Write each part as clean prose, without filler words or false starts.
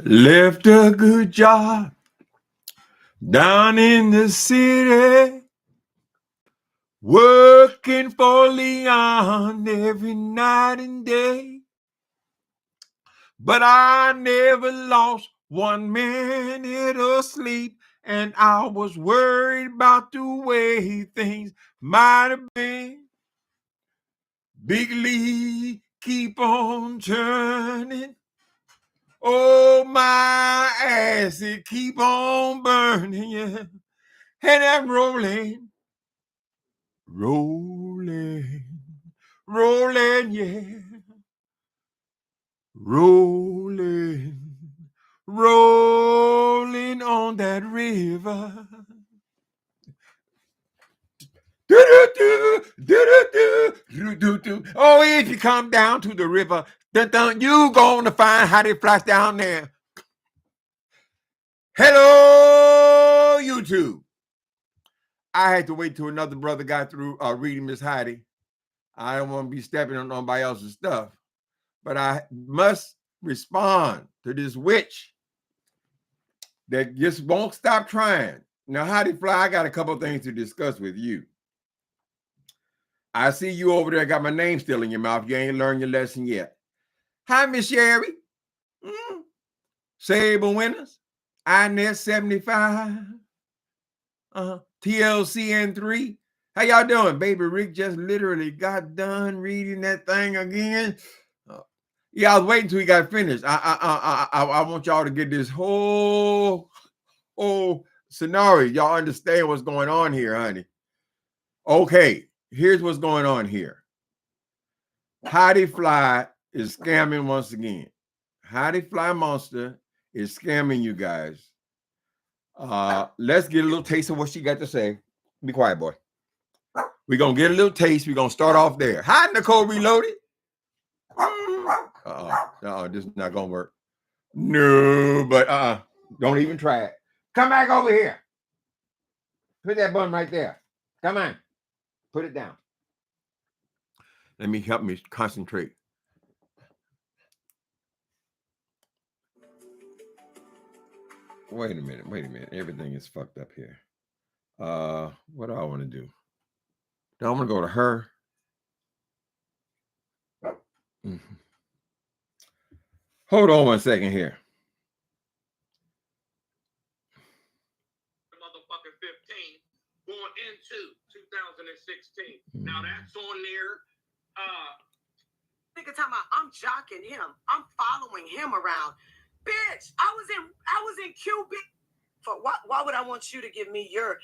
Left a good job down in the city, working for Leon every night and day. But I never lost 1 minute of sleep, and I was worried about the way things might have been. Big Lee, keep on turning. Oh, my ass, it keep on burning, yeah. And I'm rolling, rolling, rolling, yeah. Rolling, rolling on that river. Oh, if you come down to the river, you gonna find Heidi FLY down there. Hello, YouTube. I had to wait till another brother got through reading Miss Heidi. I don't want to be stepping on nobody else's stuff, but I must respond to this witch that just won't stop trying. Now, Heidi FLY, I got a couple of things to discuss with you. I see you over there got my name still in your mouth. You ain't learned your lesson yet. Hi, Miss Sherry. Sable Winners. INET 75. TLCN3. How y'all doing? Baby Rick just literally got done reading that thing again. Yeah, I was waiting until he got finished. I want y'all to get this whole scenario. Y'all understand what's going on here, honey. Okay, here's what's going on here. Heidi FLY is scamming once again. Heidi FLY Monster is scamming you guys. Let's get a little taste of what she got to say. Be quiet, boy. We're going to get a little taste. We're going to start off there. Hi, Nicole Reloaded. This is not going to work. No, but don't even try it. Come back over here. Put that button right there. Come on. Put it down. Let me help me concentrate. Wait a minute. Everything is fucked up here. What do I want to do? Do I want to go to her? Hold on 1 second here. Motherfucking 15 going into 2016. Now that's on there. Nigga talking about I'm jocking him. I'm following him around. Bitch, I was in Cuba. For why would I want you to give me your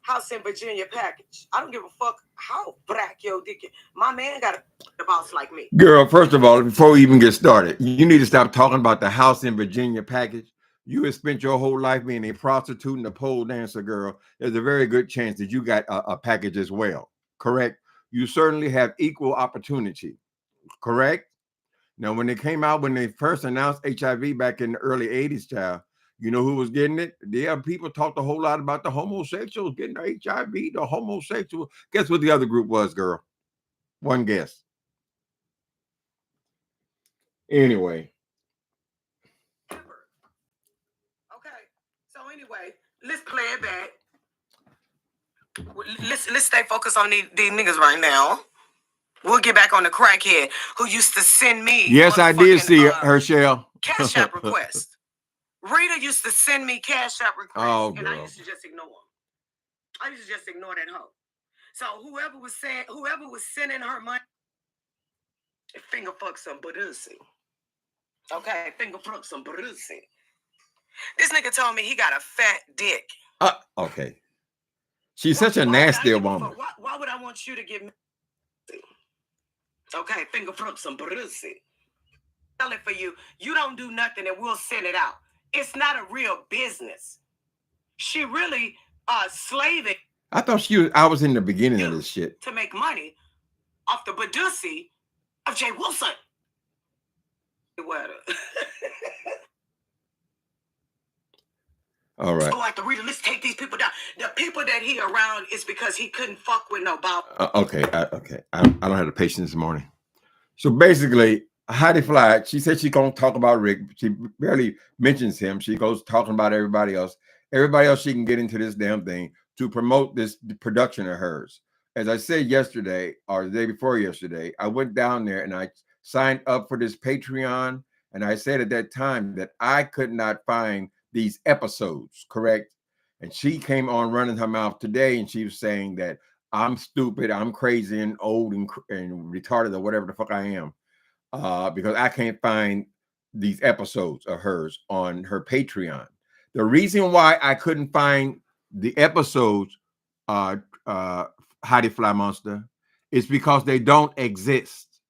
house in Virginia package? I don't give a fuck how black your dick is. My man got a boss like me. Girl, first of all, before we even get started, you need to stop talking about the house in Virginia package. You have spent your whole life being a prostitute and a pole dancer, girl. There's a very good chance that you got a package as well, correct? You certainly have equal opportunity, correct? Now, when they came out, when they first announced HIV back in the early 80s, child, you know who was getting it? Yeah, people talked a whole lot about the homosexuals getting the HIV, the homosexual. Guess what the other group was, girl? One guess. Anyway. Okay. So anyway, let's play it back. Let's stay focused on these niggas right now. We'll get back on the crackhead who used to send me. Yes, I did see Herschel. Cash app request. Rita used to send me cash app requests, and I used to just ignore them. I used to just ignore that hoe. So whoever was sending her money, finger fuck some pussy. Okay, finger fuck some pussy. This nigga told me he got a fat dick. Okay. She's such a nasty woman. Why would I want you to give me? Okay, finger fuck some pussy. Tell it for you. You don't do nothing and we'll send it out. It's not a real business. She really slaving. I thought I was in the beginning of this shit. To make money off the Badusi of Jay Wilson. All right. So like the reader, let's take these people down. The people that he around is because he couldn't fuck with no Bob. Okay. I don't have the patience this morning. So basically, Heidi Fly, she said she's gonna talk about Rick. She barely mentions him. She goes talking about everybody else. Everybody else she can get into this damn thing to promote this production of hers. As I said yesterday or the day before yesterday, I went down there and I signed up for this Patreon. And I said at that time that I could not find these episodes, correct? And she came on running her mouth today and she was saying that I'm stupid, I'm crazy and old and retarded or whatever the fuck I am, because I can't find these episodes of hers on her Patreon. The reason why I couldn't find the episodes, uh, Heidi Fly Monster, is because they don't exist.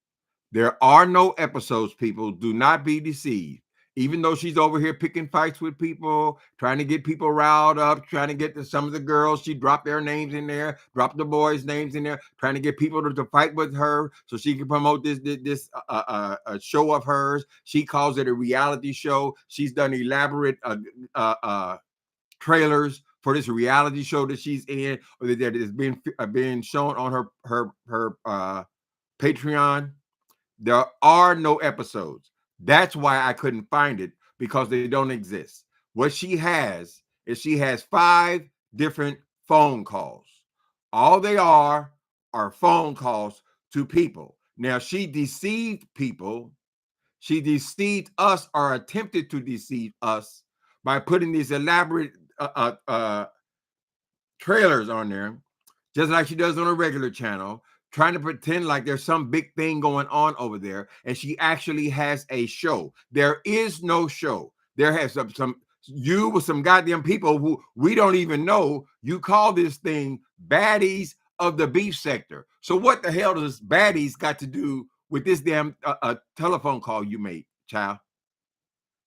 There are no episodes, people. Do not be deceived. Even though she's over here picking fights with people, trying to get people riled up, trying to get some of the girls, she dropped their names in there, dropped the boys' names in there, trying to get people to fight with her so she can promote this show of hers. She calls it a reality show. She's done elaborate trailers for this reality show that she's in, or that is being shown on her Patreon. There are no episodes. That's why I couldn't find it, because they don't exist. What she has is she has 5 different phone calls. All they are phone calls to people. Now, she deceived people. She deceived us or attempted to deceive us by putting these elaborate trailers on there, just like she does on a regular channel, trying to pretend like there's some big thing going on over there. And she actually has a show. There is no show. There has some you with some goddamn people who we don't even know. You call this thing baddies of the beef sector. So what the hell does baddies got to do with this damn telephone call you made, child?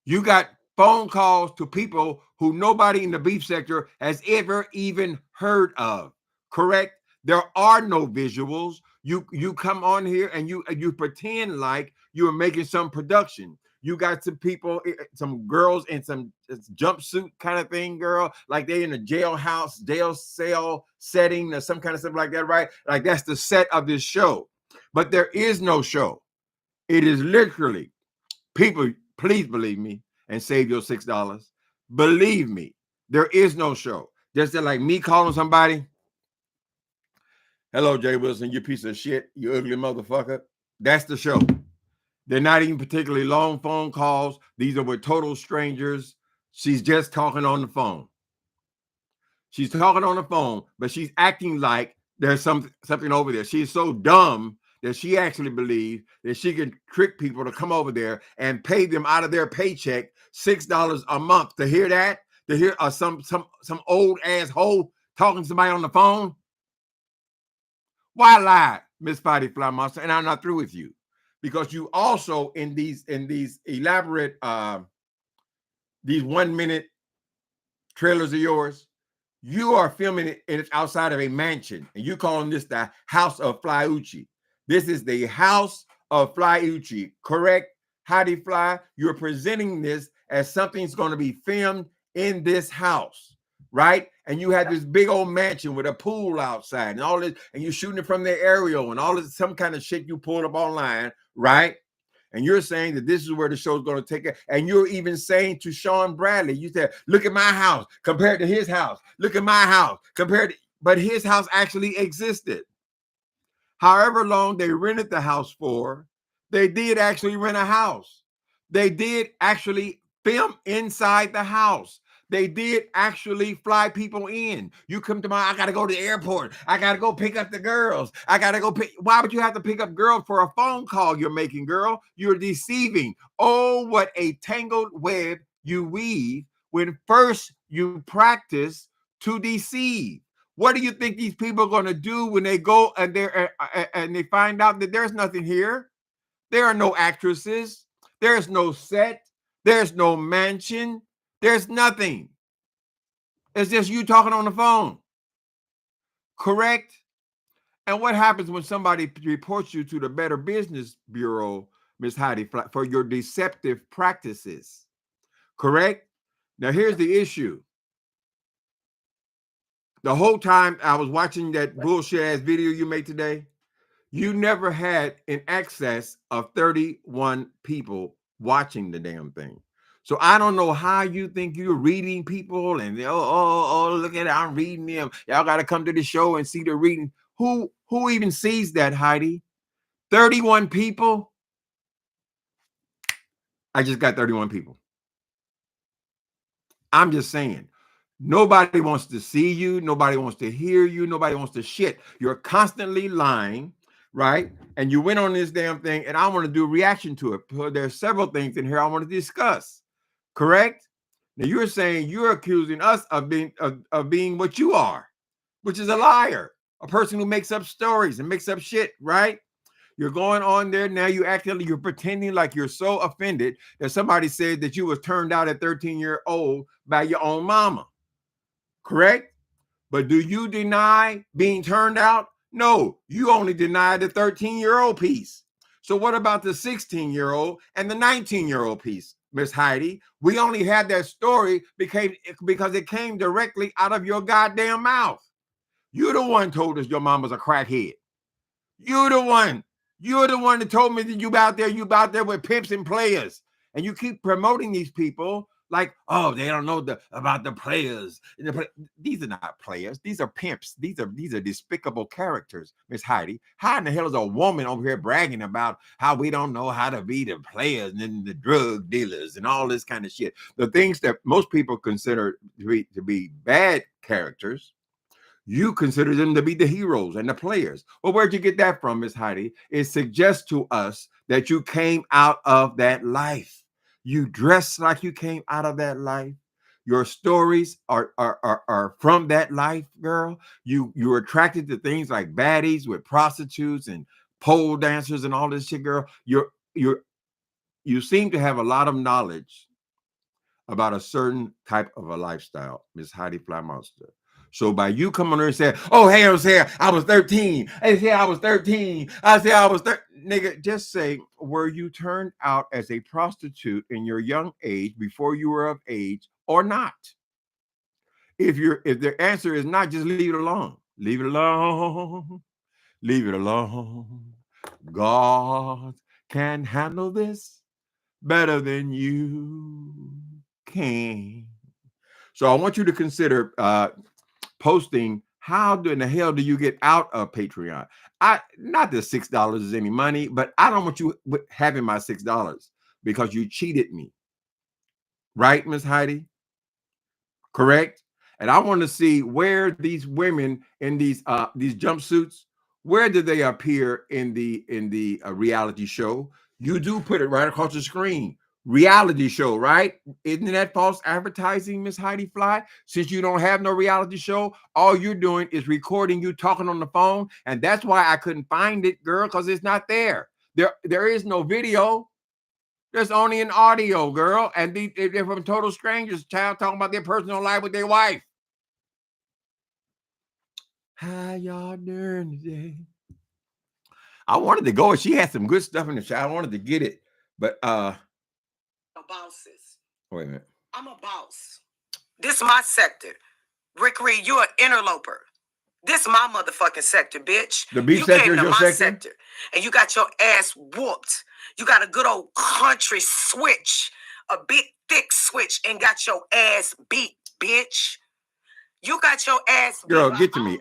You got phone calls to people who nobody in the beef sector has ever even heard of, correct? There are no visuals. You come on here and you pretend like you're making some production. You got some people, some girls in some jumpsuit kind of thing, girl, like they in a jailhouse, jail cell setting or some kind of stuff like that, right? Like that's the set of this show. But there is no show. It is literally, people, please believe me and save your $6. Believe me, there is no show. Just like me calling somebody, hello, Jay Wilson, you piece of shit, you ugly motherfucker. That's the show. They're not even particularly long phone calls. These are with total strangers. She's just talking on the phone. She's talking on the phone, but she's acting like there's something over there. She's so dumb that she actually believes that she can trick people to come over there and pay them out of their paycheck $6 a month to hear that, to hear some old asshole talking to somebody on the phone. Why lie, Miss Heidi Fly Monster? And I'm not through with you, because you also in these elaborate these 1-minute trailers of yours, you are filming it and it's outside of a mansion, and you're calling this the House of Flyucci. This is the House of Flyucci, correct? Heidi Fly, you're presenting this as something's going to be filmed in this house, right? And you have this big old mansion with a pool outside and all this, and you're shooting it from the aerial and all this, some kind of shit you pulled up online, right? And you're saying that this is where the show's going to take it. And you're even saying to Sean Bradley, you said, look at my house compared to his house. Look at my house compared to, but his house actually existed. However long they rented the house for, they did actually rent a house. They did actually film inside the house. They did actually fly people in. You come to I got to go to the airport. I got to go pick up the girls. I got to go pick. Why would you have to pick up girls for a phone call you're making, girl? You're deceiving. Oh, what a tangled web you weave when first you practice to deceive. What do you think these people are going to do when they go and they find out that there's nothing here? There are no actresses. There's no set. There's no mansion. There's nothing. It's just you talking on the phone. Correct? And what happens when somebody reports you to the Better Business Bureau, Ms. Heidi, for your deceptive practices? Correct? Now, here's the issue. The whole time I was watching that bullshit ass video you made today, You never had in excess of 31 people watching the damn thing. So I don't know how you think you're reading people and look at it, I'm reading them. Y'all got to come to the show and see the reading. Who even sees that, Heidi? 31 people? I just got 31 people. I'm just saying. Nobody wants to see you. Nobody wants to hear you. Nobody wants to shit. You're constantly lying, right? And you went on this damn thing, and I want to do a reaction to it. So there's several things in here I want to discuss. Correct? Now you're saying you're accusing us of being what you are, which is a liar, a person who makes up stories and makes up shit, right? You're going on there now. You're pretending like you're so offended that somebody said that you was turned out at 13-year-old by your own mama. Correct? But do you deny being turned out? No, you only deny the 13-year-old piece. So what about the 16-year-old and the 19-year-old piece, Miss Heidi? We only had that story because it came directly out of your goddamn mouth. You're the one told us your mama's a crackhead. You're the one. You're the one that told me that you out there with pimps and players. And you keep promoting these people like, oh, they don't know about the players. These are not players. These are pimps. These are despicable characters, Miss Heidi. How in the hell is a woman over here bragging about how we don't know how to be the players and the drug dealers and all this kind of shit? The things that most people consider to be bad characters, you consider them to be the heroes and the players. Well, where'd you get that from, Miss Heidi? It suggests to us that you came out of that life. You dress like you came out of that life. Your stories are from that life, girl. You're attracted to things like baddies with prostitutes and pole dancers and all this shit, girl. You seem to have a lot of knowledge about a certain type of a lifestyle, Miss Heidi Fly Monster. So by you coming there and saying, oh, hey, I was 13. Hey, say I was 13. I say I was 13. Nigga, just say, were you turned out as a prostitute in your young age before you were of age or not? If the answer is not, just leave it alone. Leave it alone. Leave it alone. God can handle this better than you can. So I want you to consider posting how in the hell do you get out of Patreon? Not that $6 is any money, but I don't want you having my $6 because you cheated me. Right, Miss Heidi? Correct? And I want to see where these women in these jumpsuits, where did they appear in the reality show? You do put it right across the screen. Reality show, right? Isn't that false advertising, Miss Heidi Fly? Since you don't have no reality show, all you're doing is recording you talking on the phone, and that's why I couldn't find it, girl, because it's not there. There is no video. There's only an audio, girl, and they're from total strangers, child, talking about their personal life with their wife. How y'all doing today? I wanted to go, and she had some good stuff in the show. I wanted to get it, but bosses. Wait a minute. I'm a boss. This is my sector. Rick Reed, you're an interloper. This is my motherfucking sector, bitch. The beef sector is your sector? And you got your ass whooped. You got a good old country switch, a big thick switch, and got your ass beat, bitch. You got your ass beat. Girl, get to me.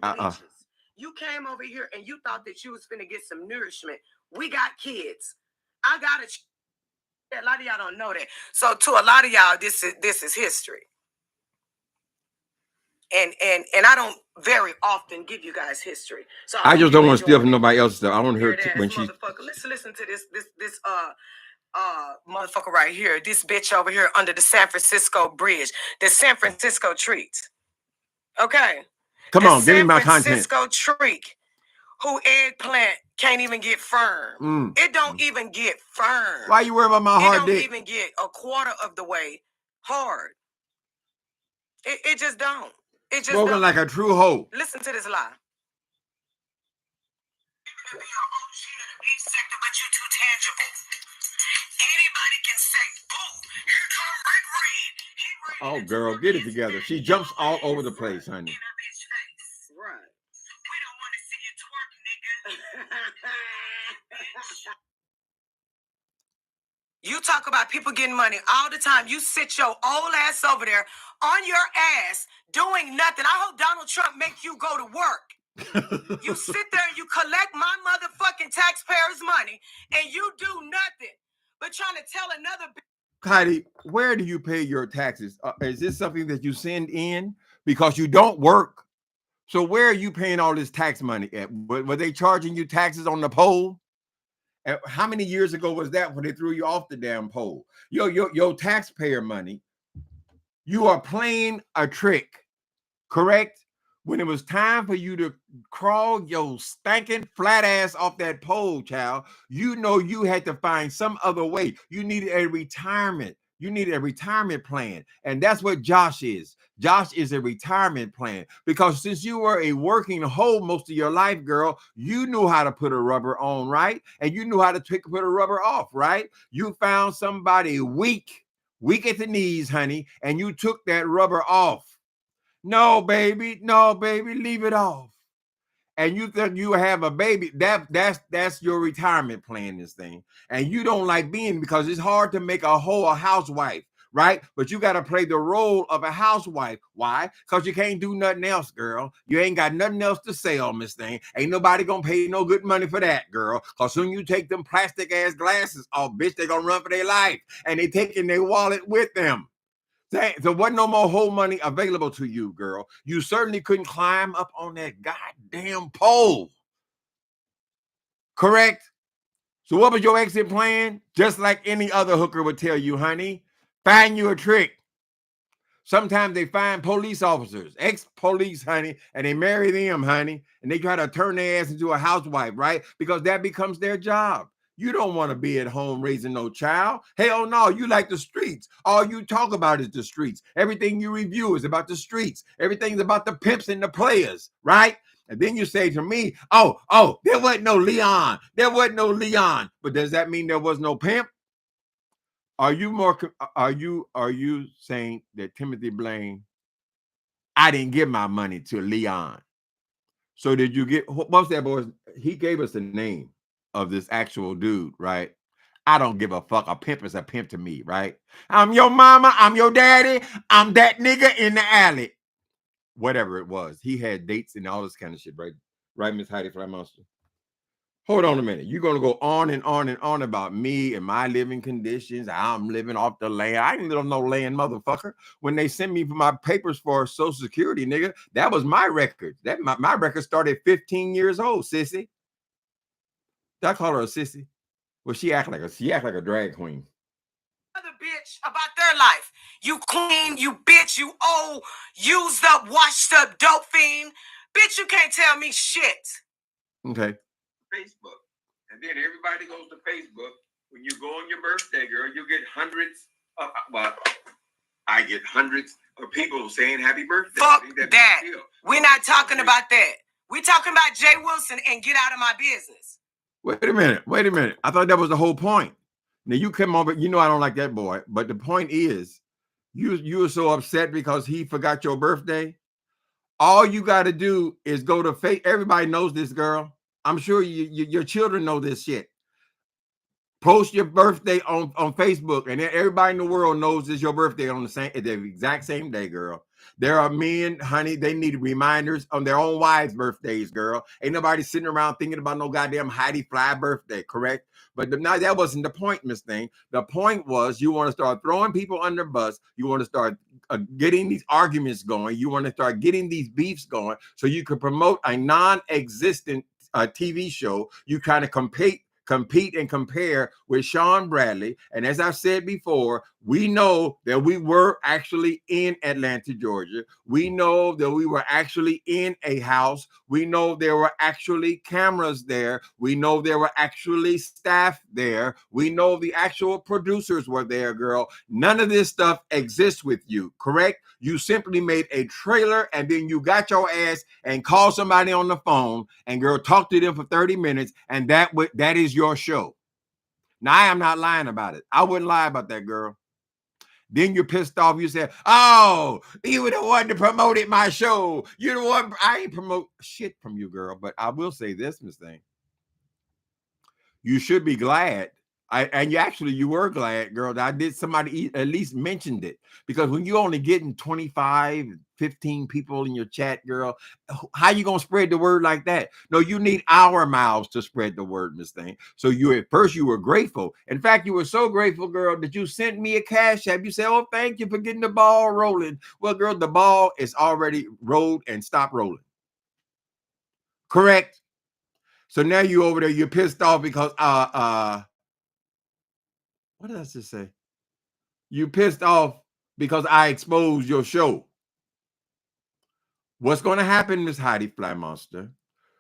You came over here and you thought that you was finna get some nourishment. We got kids. I got a lot of y'all don't know that. So to a lot of y'all, this is history. And I don't very often give you guys history. So I just don't want to steal from nobody else's stuff. I want to hear when she listen to this motherfucker right here. This bitch over here under the San Francisco bridge. The San Francisco treat. Okay. Come on, give me my content. San Francisco treat. Who eggplant can't even get firm. It don't even get firm. Why you worry about my hard dick? It don't even get a quarter of the way hard. It just don't. It just spoken like a true hoe. Listen to this lie. But you're too tangible. Anybody can say, "Oh, here come Rick Reed." Oh, girl, get it together. She jumps all over the place, honey. Right. We don't want to see you twerk, nigga. You talk about people getting money all the time. You sit your old ass over there on your ass doing nothing. I hope Donald Trump make you go to work. You sit there and you collect my motherfucking taxpayers' money and you do nothing but trying to tell another. Heidi, where do you pay your taxes? Is this something that you send in because you don't work? So where are you paying all this tax money at? Were they charging you taxes on the poll? How many years ago was that when they threw you off the damn pole? Your taxpayer money, you are playing a trick, correct? When it was time for you to crawl your stinking flat ass off that pole, child, you know you had to find some other way. You needed a retirement. You needed a retirement plan. And that's what Josh is. Josh is a retirement plan. Because since you were a working hoe most of your life, girl, you knew how to put a rubber on, right? And you knew how to put a rubber off, right? You found somebody weak at the knees, honey, and you took that rubber off. No, baby, leave it off. And you think you have a baby, that's your retirement plan, this thing. And you don't like being, because it's hard to make a whole housewife, right? But you got to play the role of a housewife. Why? Because you can't do nothing else, girl. You ain't got nothing else to sell, Miss Thing. Ain't nobody gonna pay no good money for that, girl. Because soon you take them plastic ass glasses off, bitch, they gonna run for their life. And they taking their wallet with them. There wasn't no more whole money available to you, girl. You certainly couldn't climb up on that goddamn pole. Correct? So what was your exit plan? Just like any other hooker would tell you, honey, find you a trick. Sometimes they find police officers, ex-police, honey, and they marry them, honey, and they try to turn their ass into a housewife, right? Because that becomes their job. You don't want to be at home raising no child. Hell no, you like the streets. All you talk about is the streets. Everything you review is about the streets. Everything's about the pimps and the players, right? And then you say to me, oh, there wasn't no Leon. There wasn't no Leon. But does that mean there was no pimp? Are you saying that Timothy Blaine, I didn't give my money to Leon? So did you get, what's that boy? He gave us the name of this actual dude, right? I don't give a fuck. A pimp is a pimp to me, right? I'm your mama. I'm your daddy. I'm that nigga in the alley. Whatever it was. He had dates and all this kind of shit, right? Right, Miss Heidi Fly Monster? Hold on a minute. You're going to go on and on and on about me and my living conditions. I'm living off the land. I ain't live on no land, motherfucker. When they sent me for my papers for Social Security, nigga, that was my record. That my record started 15 years old, sissy. Did I call her a sissy? Well, she act like a drag queen. Other bitch about their life. You queen, you bitch, you old, used up, washed up, dope fiend. Bitch, you can't tell me shit. Okay. Facebook. And then everybody goes to Facebook. When you go on your birthday, girl, you get hundreds of, I get hundreds of people saying happy birthday. Fuck that. We're not talking about that. We're talking about Jay Wilson and get out of my business. Wait a minute. I thought that was the whole point. Now you come over, you know I don't like that boy, but the point is, you were so upset because he forgot your birthday. All you got to do is go to Facebook. Everybody knows this, girl. I'm sure your children know this shit. Post your birthday on Facebook, and then everybody in the world knows it's your birthday on the exact same day, girl. There are men, honey, they need reminders on their own wives' birthdays, girl. Ain't nobody sitting around thinking about no goddamn Heidi Fly birthday, correct? But now that wasn't the point, Miss Thing. The point was you want to start throwing people under the bus. You want to start getting these arguments going. You want to start getting these beefs going so you could promote a non-existent TV show. You kind of compete and compare with Sean Bradley. And as I've said before, we know that we were actually in Atlanta, Georgia. We know that we were actually in a house. We know there were actually cameras there. We know there were actually staff there. We know the actual producers were there, girl. None of this stuff exists with you, correct? You simply made a trailer and then you got your ass and called somebody on the phone and girl, talk to them for 30 minutes. And that is your show. Now, I am not lying about it. I wouldn't lie about that, girl. Then you're pissed off. You said, oh, you were the one that promoted my show. You're the one. I ain't promote shit from you, girl. But I will say this, Miss Thing. You should be glad And you were glad, girl, that I did somebody at least mentioned it. Because when you're only getting 25, 15 people in your chat, girl, how you gonna spread the word like that? No, you need our mouths to spread the word, Miss Thing. So at first you were grateful. In fact, you were so grateful, girl, that you sent me a cash app. You said, "Oh, thank you for getting the ball rolling." Well, girl, the ball is already rolled and stopped rolling. Correct. So now you over there, you're pissed off because what did I just say? You pissed off because I exposed your show. What's going to happen, Miss Heidi Fly Monster?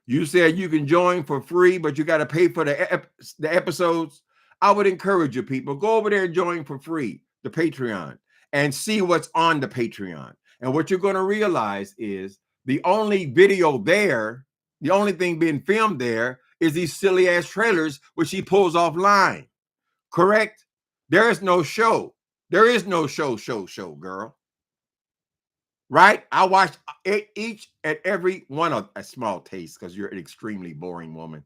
You said you can join for free, but you got to pay for the episodes. I would encourage you, people, go over there and join for free, the Patreon, and see what's on the Patreon. And what you're going to realize is the only video there, the only thing being filmed there is these silly ass trailers, which he pulls offline. Correct? There is no show. There is no show, girl. Right? I watched each and every one of a small taste because you're an extremely boring woman.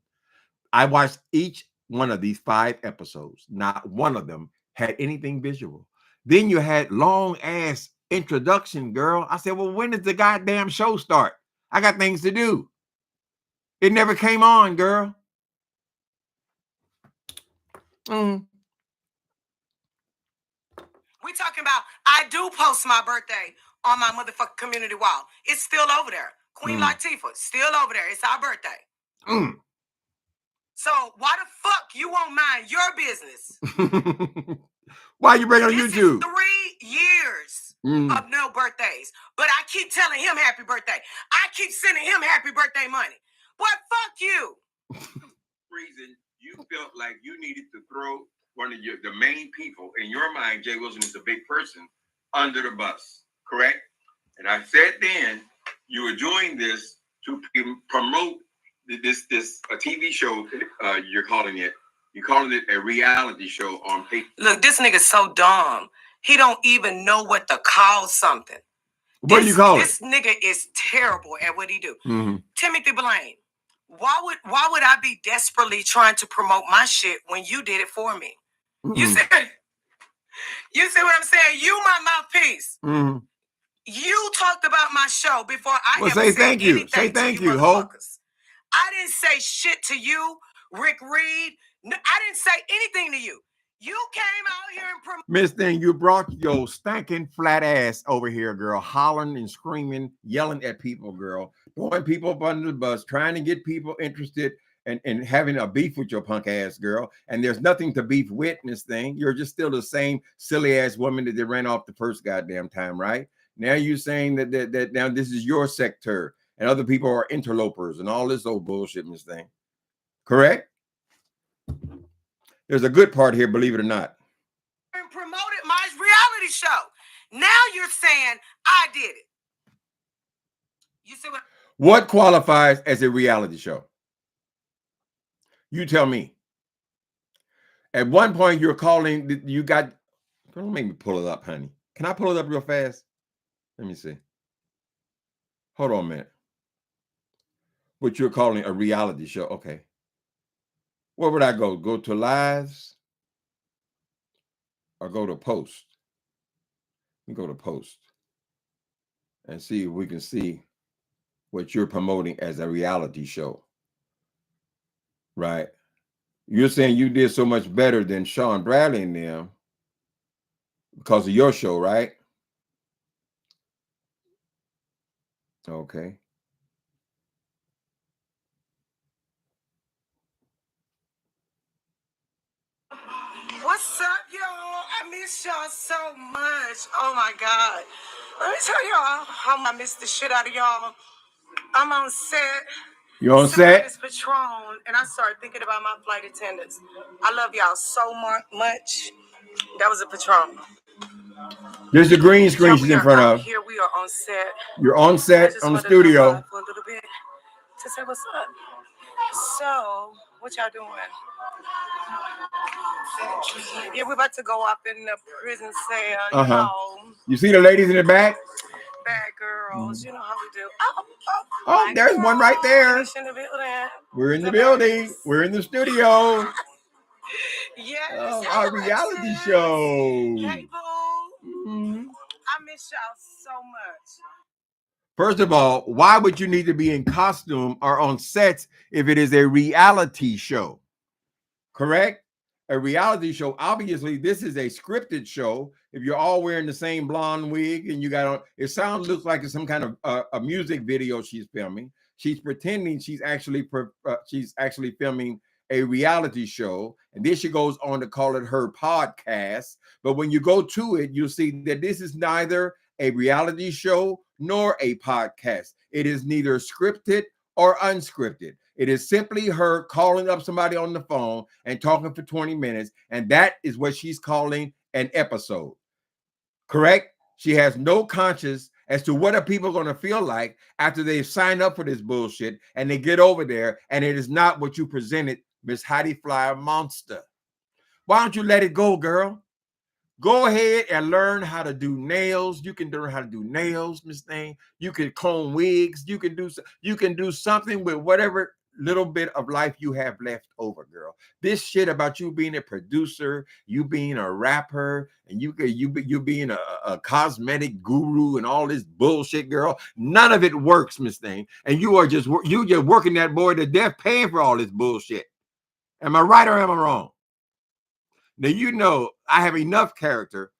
I watched each one of these 5 episodes. Not one of them had anything visual. Then you had long ass introduction, girl. I said, well, when does the goddamn show start? I got things to do. It never came on, girl. We talking about, I do post my birthday on my motherfucking community wall. It's still over there. Queen Latifah, still over there. It's our birthday. So why the fuck you won't mind your business? Why you bring on YouTube? 3 years of no birthdays. But I keep telling him happy birthday. I keep sending him happy birthday money. But fuck you. Reason you felt like you needed to throw one of the main people in your mind, Jay Wilson is a big person, under the bus, correct? And I said then you were doing this to promote this a TV show. You're calling it a reality show on paper. Look, this nigga's so dumb. He don't even know what to call something. What do you call it? This nigga is terrible at what he do. Timothy Blaine. Why would I be desperately trying to promote my shit when you did it for me? You see what I'm saying? You my mouthpiece. You talked about my show before I ever say said thank you. anything Say to thank you, you, ho. I didn't say shit to you, Rick Reed. No, I didn't say anything to you. You came out here and promoted. Miss Thing, you brought your stinking flat ass over here, girl, hollering and screaming, yelling at people, girl, throwing people up under the bus, trying to get people interested and having a beef with your punk ass, girl. And there's nothing to beef with in this thing. You're just still the same silly ass woman that they ran off the first goddamn time, right? Now you're saying that now this is your sector and other people are interlopers and all this old bullshit, Miss Thing. Correct? There's a good part here, believe it or not. And promoted my reality show. Now you're saying I did it. You see what qualifies as a reality show? You tell me. At one point, you're calling, you got, don't make me pull it up, honey. Can I pull it up real fast? Let me see. Hold on a minute. What you're calling a reality show. Okay. Where would I go? Go to lives or go to post? We go to post and see if we can see what you're promoting as a reality show. Right? You're saying you did so much better than Sean Bradley and them because of your show, right? Okay. What's up, y'all? I miss y'all so much. Oh my God. Let me tell y'all how I miss the shit out of y'all. I'm on set. You on set? This Patron, and I started thinking about my flight attendants. I love y'all so much. That was a Patron. There's a green screen she's in front of. Here we are on set. You're on set on the studio. For a little bit to say what's up. So, what y'all doing? Yeah, we're about to go up in the prison cell. You know. You see the ladies in the back? Bad girls, you know how we do. Oh, there's one right there. We're in the building. We're in the studio. Yes. Our reality show. Hey, boo. I miss y'all so much. First of all, why would you need to be in costume or on sets if it is a reality show? Correct? A reality show, obviously, this is a scripted show. If you're all wearing the same blonde wig and you got on, it looks like it's some kind of a music video she's filming. She's pretending she's actually filming a reality show, and then she goes on to call it her podcast. But when you go to it, you'll see that this is neither a reality show nor a podcast. It is neither scripted or unscripted. It is simply her calling up somebody on the phone and talking for 20 minutes, and that is what she's calling an episode. Correct? She has no conscience as to what are people going to feel like after they sign up for this bullshit and they get over there, and it is not what you presented, Miss Heidi Fly Monster. Why don't you let it go, girl? Go ahead and learn how to do nails. You can learn how to do nails, Miss Thing. You can comb wigs. You can do something with whatever little bit of life you have left over, girl. This shit about you being a producer, you being a rapper, and you being a cosmetic guru and all this bullshit, girl. None of it works, Miss Thing. And you just working that boy to death, paying for all this bullshit. Am I right or am I wrong? Now, you know, I have enough character.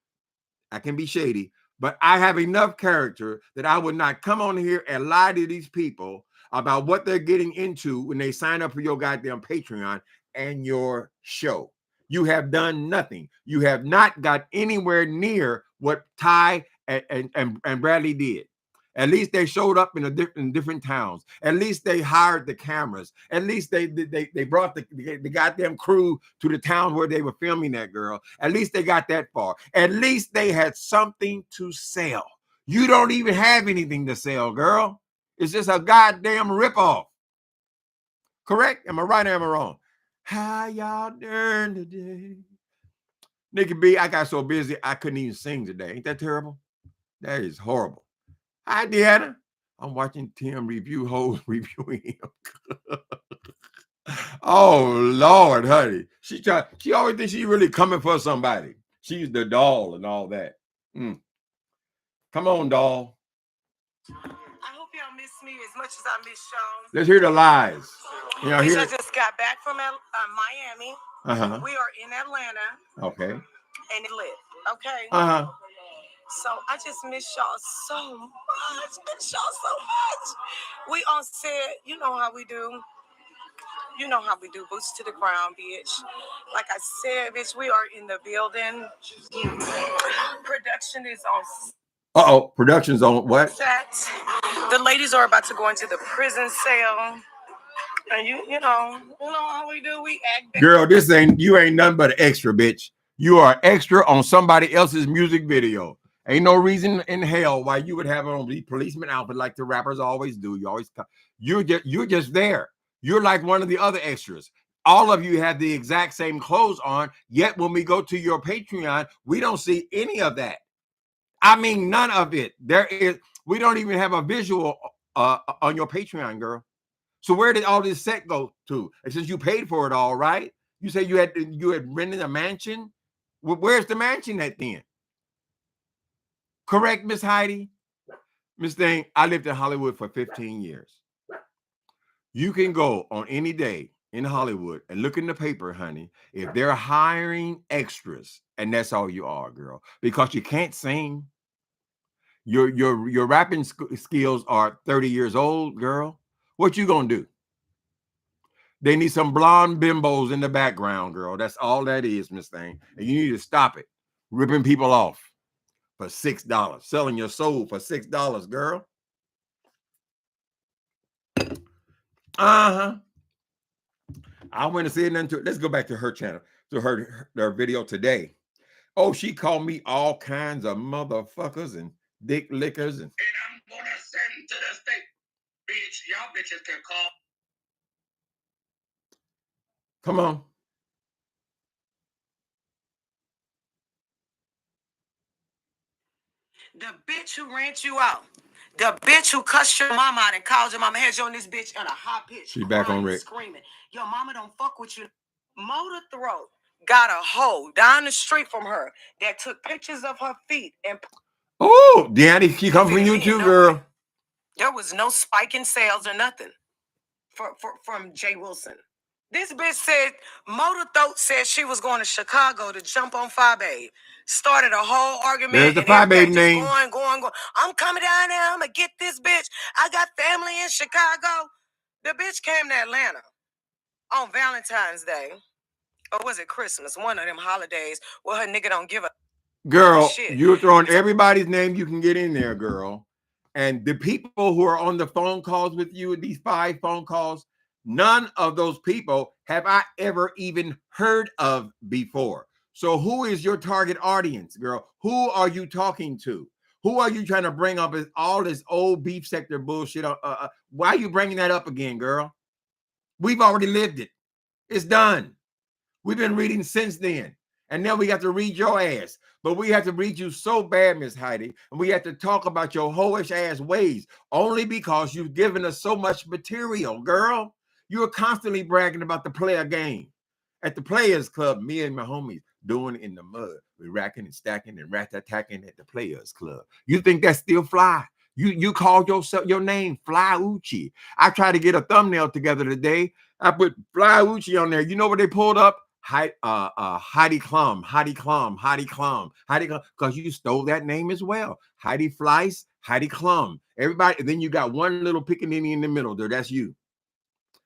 I can be shady, but I have enough character that I would not come on here and lie to these people about what they're getting into when they sign up for your goddamn Patreon and your show. You have done nothing. You have not got anywhere near what Ty and Bradley did. At least they showed up in different towns. At least they hired the cameras. At least they brought the goddamn crew to the town where they were filming that, girl. At least they got that far. At least they had something to sell. You don't even have anything to sell, girl. It's just a goddamn ripoff. Correct? Am I right or am I wrong? How y'all doing today? Nikki B, I got so busy I couldn't even sing today. Ain't that terrible? That is horrible. Hi, Deanna. I'm watching Tim review hoes reviewing him. Oh, Lord, honey. She always thinks she's really coming for somebody. She's the doll and all that. Come on, doll. I hope y'all miss me as much as I miss y'all. Let's hear the lies. We just got back from Miami. We are in Atlanta. Okay. And it lit. Okay. So I just miss y'all so much. Miss y'all so much. We on set. You know how we do. You know how we do. Boots to the ground, bitch. Like I said, bitch, we are in the building. Production is on. Production's on what? Set. The ladies are about to go into the prison cell. And you know how we do. We act back. Girl, you ain't nothing but an extra, bitch. You are extra on somebody else's music video. Ain't no reason in hell why you would have on the policeman outfit like the rappers always do. You're just there. You're like one of the other extras. All of you have the exact same clothes on, yet when we go to your Patreon, we don't see any of that. I mean, none of it. We don't even have a visual on your Patreon, girl. So where did all this set go to? And since you paid for it all, right? You say you had rented a mansion. Where's the mansion at then? Correct, Miss Heidi? Miss Thing, I lived in Hollywood for 15 years. You can go on any day in Hollywood and look in the paper, honey, if they're hiring extras, and that's all you are, girl, because you can't sing. Your rapping skills are 30 years old, girl. What you gonna do? They need some blonde bimbos in the background, girl. That's all that is, Miss Thing. And you need to stop it. Ripping people off for $6. Selling your soul for $6, girl. I went to see it into it. Let's go back to her channel, to her video today. Oh, she called me all kinds of motherfuckers and dick lickers. And I'm gonna send to the state. Bitch, y'all bitches can call. Come on. The bitch who rent you out. The bitch who cussed your mama out and called your mama, had you on this bitch in a hot pitch. She back on Rick. Screaming. Your mama don't fuck with you. Motor throat. got a hoe down the street from her that took pictures of her feet and. Oh, Danny, she come from you too, girl. There was no spike in sales or nothing from Jay Wilson. This bitch said, Motor Throat said she was going to Chicago to jump on Phi Babe. Started a whole argument. There's the Phi Babe name. Going. I'm coming down there. I'm going to get this bitch. I got family in Chicago. The bitch came to Atlanta on Valentine's Day. Or was it Christmas? One of them holidays where her nigga don't give a girl. Shit. You're throwing everybody's name you can get in there, girl. And the people who are on the phone calls with you, these 5 phone calls, none of those people have I ever even heard of before. So who is your target audience, girl? Who are you talking to? Who are you trying to bring up as all this old beef sector bullshit? Why are you bringing that up again, girl? We've already lived it. It's done. We've been reading since then. And now we got to read your ass. But we have to read you so bad, Miss Heidi. And we have to talk about your hoish ass ways only because you've given us so much material, girl. You're constantly bragging about the player game. At the Players Club, me and my homies doing it in the mud. We're racking and stacking and rat-attacking at the Players Club. You think that's still fly? You called yourself your name, Fly Uchi. I tried to get a thumbnail together today. I put Fly Uchi on there. You know what they pulled up? Heidi Klum, because you stole that name as well. Heidi Flies, Heidi Klum. Everybody, then you got one little pickaninny in the middle there. That's you,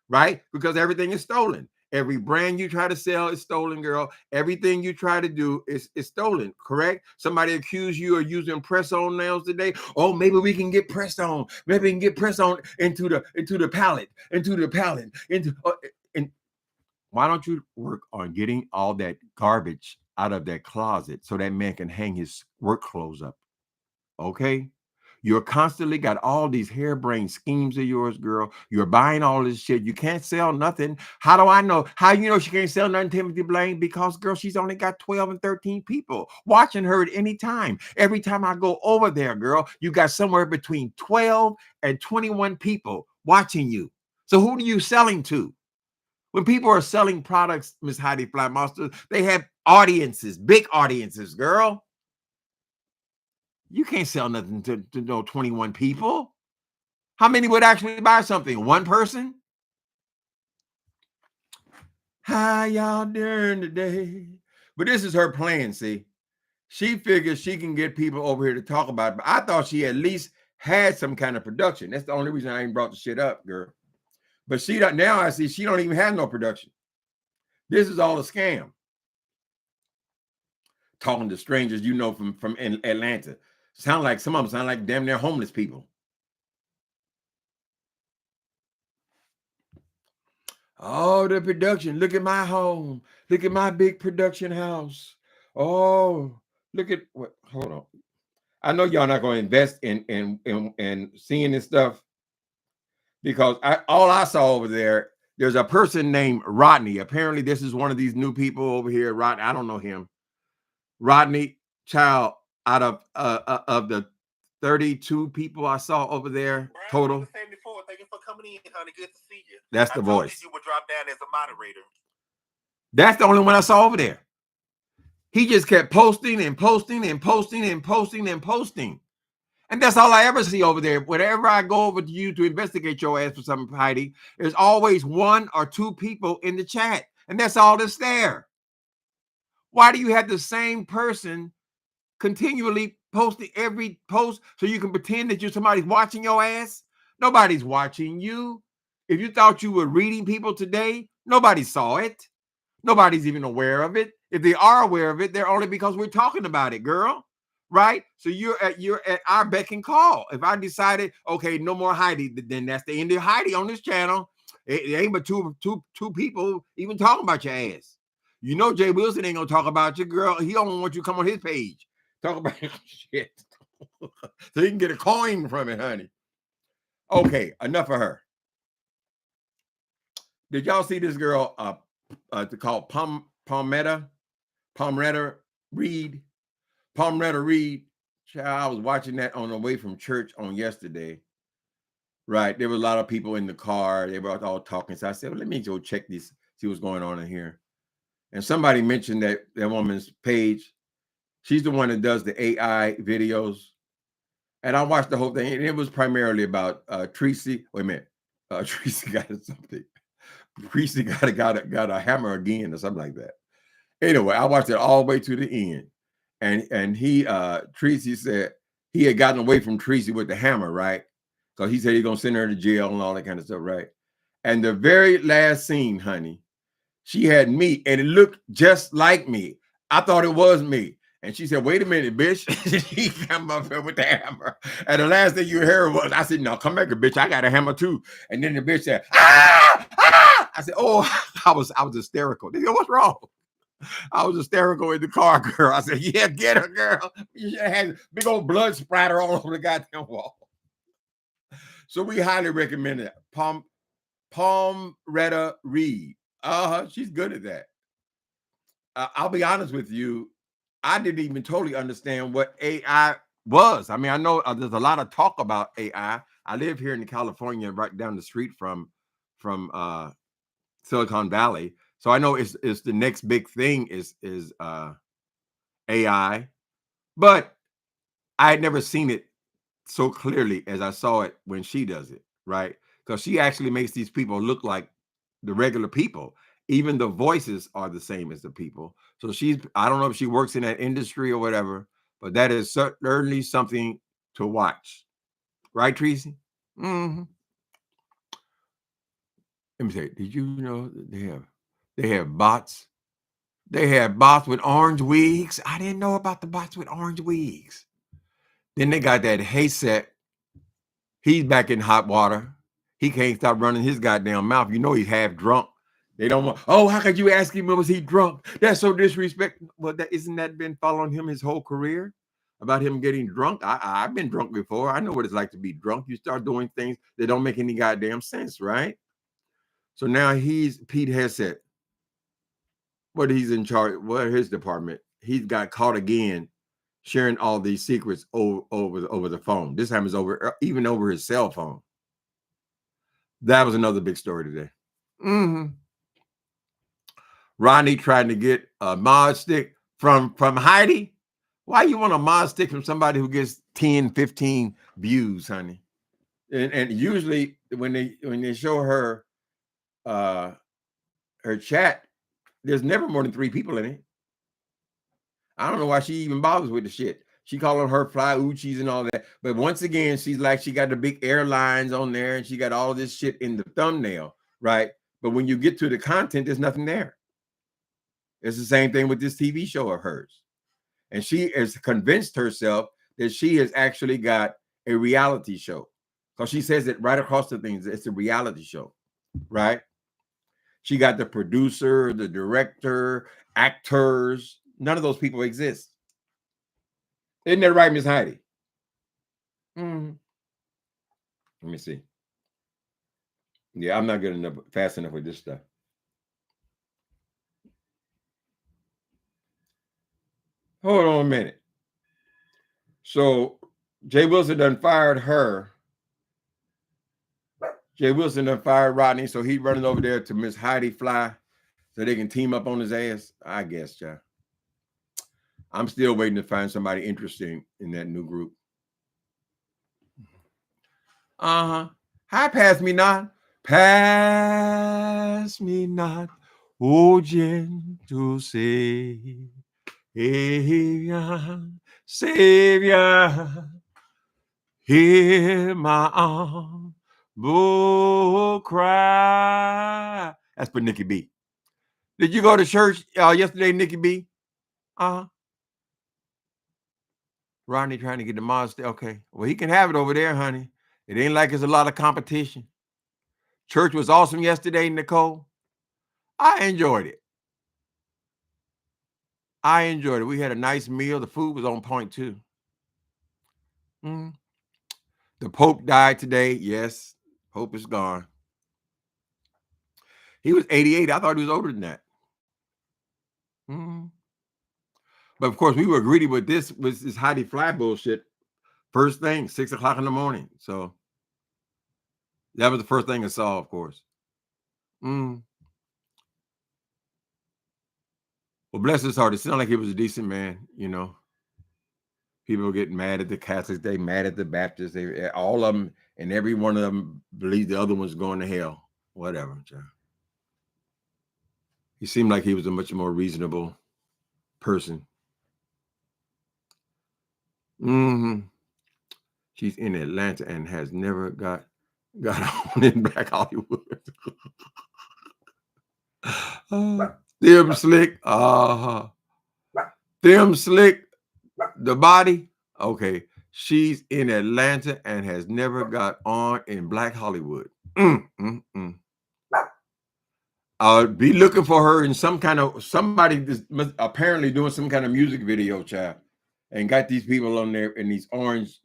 right? Because everything is stolen. Every brand you try to sell is stolen, girl. Everything you try to do is stolen, correct? Somebody accused you of using press-on nails today. Oh, maybe we can get pressed on. Maybe we can get pressed on into the pallet. Why don't you work on getting all that garbage out of that closet so that man can hang his work clothes up? Okay? You're constantly got all these harebrained schemes of yours, girl. You're buying all this shit. You can't sell nothing. How do I know? How you know she can't sell nothing, Timothy Blaine? Because, girl, she's only got 12 and 13 people watching her at any time. Every time I go over there, girl, you got somewhere between 12 and 21 people watching you. So who are you selling to? When people are selling products, Miss Heidi Fly Monster, they have audiences, big audiences, girl. You can't sell nothing to no 21 people. How many would actually buy something? One person? How y'all doing today? But this is her plan, see. She figures she can get people over here to talk about it. But I thought she at least had some kind of production. That's the only reason I even brought the shit up, girl. But she don't, now I see she don't even have no production. This is all a scam. Talking to strangers you know from Atlanta. Some of them sound like damn near homeless people. Oh, the production. Look at my home. Look at my big production house. Oh, look at what. Hold on. I know y'all not going to invest in seeing this stuff because all I saw over there's a person named Rodney. Apparently, this is one of these new people over here. Rodney, I don't know him. Rodney, child, out of the 32 people I saw over there total. Thank you for coming in, honey. Good to see you. That's the voice. You would drop down as a moderator. That's the only one I saw over there. He just kept posting and posting and posting and posting and posting. And that's all I ever see over there. Whenever I go over to you to investigate your ass for something, Heidi, there's always 1 or 2 people in the chat. And that's all that's there. Why do you have the same person continually posting every post so you can pretend that you're somebody's watching your ass? Nobody's watching you. If you thought you were reading people today, nobody saw it. Nobody's even aware of it. If they are aware of it, they're only because we're talking about it, girl. Right? So you're at our beck and call. If I decided, okay, no more Heidi, then that's the end of Heidi on this channel. It ain't but two people even talking about your ass. You know Jay Wilson ain't gonna talk about you, girl. He don't want you to come on his page. Talk about shit. So you can get a coin from it, honey. Okay, enough of her. Did y'all see this girl called Palmetta Reed? Palmetta Reed. Child, I was watching that on the way from church on yesterday. Right. There were a lot of people in the car. They were all talking. So I said, well, let me go check this, see what's going on in here. And somebody mentioned that woman's page. She's the one that does the AI videos. And I watched the whole thing, and it was primarily about Tracy. Wait a minute. Tracy got something. Tracy got a hammer again or something like that. Anyway, I watched it all the way to the end. And he Tracy said he had gotten away from Tracy with the hammer, right? So he said he's gonna send her to jail and all that kind of stuff, right? And the very last scene, honey, she had me, and it looked just like me. I thought it was me. And she said, wait a minute, bitch. He came up here with the hammer. And the last thing you heard was, I said, no, come back, bitch. I got a hammer too. And then the bitch said, ah, ah. I said, oh, I was hysterical. They said, what's wrong? I was hysterical in the car, girl. I said, yeah, get her, girl. You had big old blood splatter all over the goddamn wall. So we highly recommend it. Palmretta Reed. She's good at that. I'll be honest with you. I didn't even totally understand what AI was. I mean, I know there's a lot of talk about AI. I live here in California, right down the street from Silicon Valley. So I know it's the next big thing is AI, but I had never seen it so clearly as I saw it when she does it, right? Because she actually makes these people look like the regular people. Even the voices are the same as the people. So I don't know if she works in that industry or whatever, but that is certainly something to watch. Right, Tracy? Mm-hmm. Let me say, did you know that they have bots? They have bots with orange wigs. I didn't know about the bots with orange wigs. Then they got that Hayset. He's back in hot water. He can't stop running his goddamn mouth. You know he's half drunk. They don't want, oh, how could you ask him, was he drunk? That's so disrespectful. Well, isn't that been following him his whole career? About him getting drunk? I've been drunk before. I know what it's like to be drunk. You start doing things that don't make any goddamn sense, right? So now Pete Hegseth. What he's in charge, what his department, he's got caught again sharing all these secrets over the phone. This time it's even over his cell phone. That was another big story today. Mm-hmm. Rodney trying to get a mod stick from Heidi. Why you want a mod stick from somebody who gets 10, 15 views, honey? And usually when they show her her chat, there's never more than 3 people in it. I don't know why she even bothers with the shit. She calling her fly Uchis and all that. But once again, she's like, she got the big airlines on there and she got all this shit in the thumbnail, right? But when you get to the content, there's nothing there. It's the same thing with this TV show of hers. And she has convinced herself that she has actually got a reality show. Because she says it right across the things. It's a reality show, right? She got the producer, the director, actors. None of those people exist. Isn't that right, Miss Heidi? Mm-hmm. Let me see. Yeah, I'm not good enough, fast enough with this stuff. Hold on a minute. So Jay Wilson done fired her. Jay Wilson done fired Rodney, so he's running over there to Miss HEDI FLY so they can team up on his ass. I guess, child. I'm still waiting to find somebody interesting in that new group. Hi, pass me not. Pass me not, oh gentle Savior, Savior, hear my humble cry. That's for Nikki B. Did you go to church yesterday, Nikki B? Rodney trying to get the monster. Okay. Well, he can have it over there, honey. It ain't like there's a lot of competition. Church was awesome yesterday, Nicole. I enjoyed it. We had a nice meal. The food was on point, too. The Pope died today. Yes, Pope is gone. He was 88. I thought he was older than that. But, of course, we were greedy with this HEDI FLY bullshit. First thing, 6 o'clock in the morning. So that was the first thing I saw, of course. Well, bless his heart. It sounded like he was a decent man, you know. People get mad at the Catholics. They mad at the Baptists. They all of them, and every one of them believe the other one's going to hell. Whatever. He seemed like he was a much more reasonable person. She's in Atlanta and has never got on in Black Hollywood. Them slick. Them slick. The body. Okay. She's in Atlanta and has never got on in Black Hollywood. Be looking for her in some kind of somebody apparently doing some kind of music video, child, and got these people on there in these orange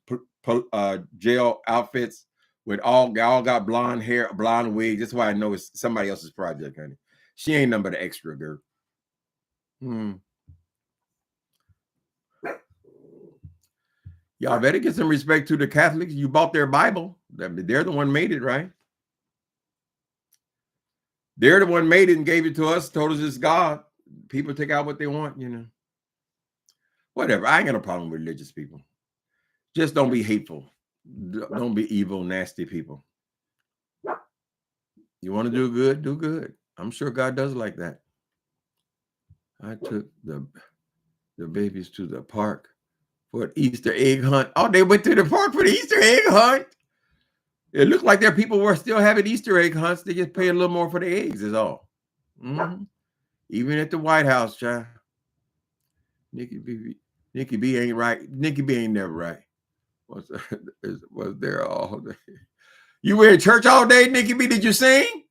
jail outfits with all got blonde hair, blonde wigs. That's why I know it's somebody else's project, honey. She ain't nothing but an extra girl. Y'all better get some respect to the Catholics. You bought their Bible. They're the one made it, right? They're the one made it and gave it to us, told us it's God. People take out what they want, you know. Whatever. I ain't got a problem with religious people. Just don't be hateful. Don't be evil, nasty people. You want to do good? Do good. I'm sure God does like that. I took the babies to the park for an Easter egg hunt. Oh, they went to the park for the Easter egg hunt. It looked like their people were still having Easter egg hunts. They just pay a little more for the eggs is all. Even at the White House, child. Nikki B ain't right. Nikki B ain't never right. Was there all day? You were in church all day, Nikki B? Did you sing?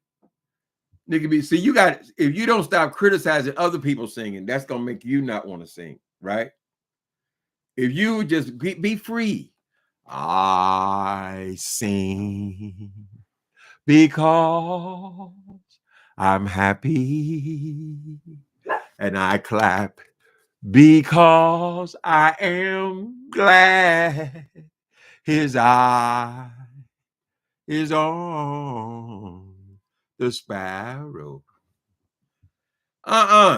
Nikki B, see, you got, if you don't stop criticizing other people singing, that's going to make you not want to sing, right? If you just be free. I sing because I'm happy, and I clap because I am glad. His eye is on the sparrow.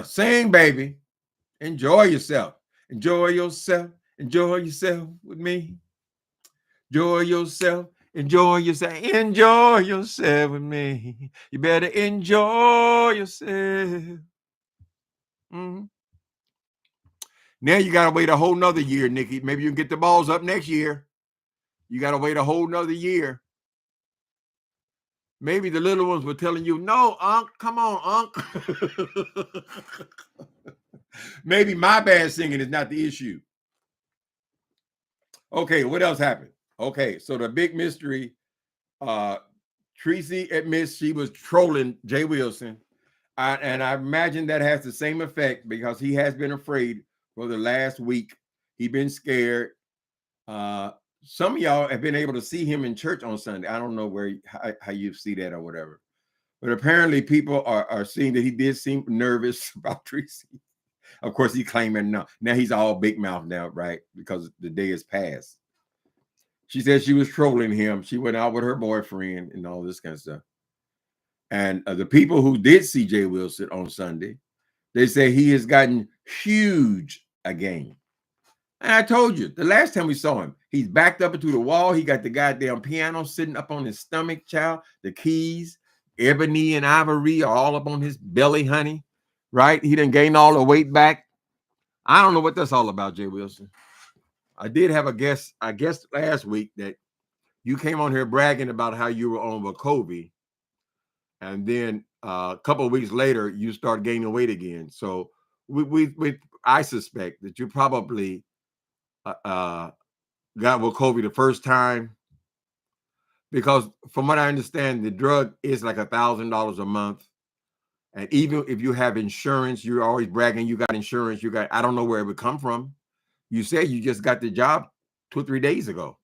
Sing, baby. Enjoy yourself. Enjoy yourself. Enjoy yourself with me. Enjoy yourself. Enjoy yourself. Enjoy yourself with me. You better enjoy yourself. Now you got to wait a whole nother year, Nikki. Maybe you can get the balls up next year. You got to wait a whole nother year. Maybe the little ones were telling you, no, Unc, come on, Unc. Maybe my bad singing is not the issue. Okay, what else happened? Okay, so the big mystery, Tracy admits she was trolling Jay Wilson. And I imagine that has the same effect because he has been afraid for the last week. He's been scared. Some of y'all have been able to see him in church on Sunday. I don't know how you see that or whatever. But apparently people are seeing that he did seem nervous about Tracy. Of course, he's claiming now he's all big mouth now, right? Because the day has passed. She said she was trolling him. She went out with her boyfriend and all this kind of stuff. And the people who did see Jay Wilson on Sunday, they say he has gotten huge again. And I told you, the last time we saw him, he's backed up into the wall. He got the goddamn piano sitting up on his stomach, child. The keys, ebony and ivory are all up on his belly, honey. Right? He done gained all the weight back. I don't know what that's all about, Jay Wilson. I did have a guest, I guess last week that you came on here bragging about how you were on Wegovy. And then a couple of weeks later, you start gaining weight again. So I suspect that you probably got Wegovy the first time, because from what I understand, the drug is like $1,000 a month. And even if you have insurance, you're always bragging you got insurance. I don't know where it would come from. You said you just got the job 2 or 3 days ago,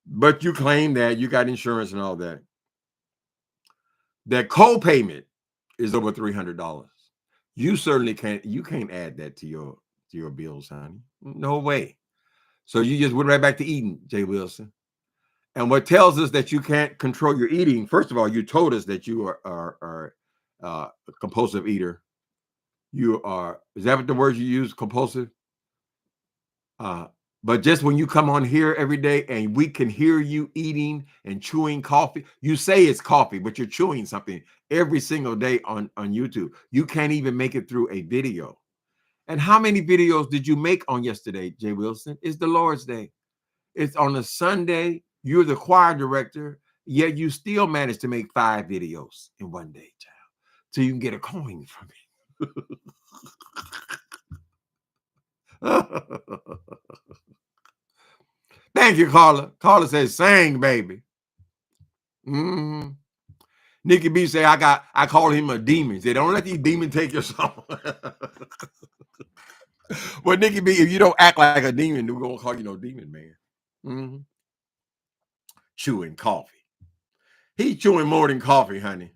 but you claim that you got insurance and all that. That co-payment is over $300. You certainly can't add that to your bills, honey. No way. So you just went right back to eating, Jay Wilson. And what tells us that you can't control your eating, first of all, you told us that you are a compulsive eater. You are, is that what the word you use, compulsive? But just when you come on here every day and we can hear you eating and chewing coffee, you say it's coffee, but you're chewing something every single day on YouTube. You can't even make it through a video. And how many videos did you make on yesterday, Jay Wilson? It's the Lord's Day. It's on a Sunday. You're the choir director, yet you still managed to make 5 videos in one day, child. So you can get a coin from it. Thank you, Carla. Carla says, "Sing, baby." Nikki B say, I call him a demon. Say, don't let these demons take your song. Well, Nikki B, if you don't act like a demon, we're gonna call you no demon, man. Chewing coffee. He chewing more than coffee, honey.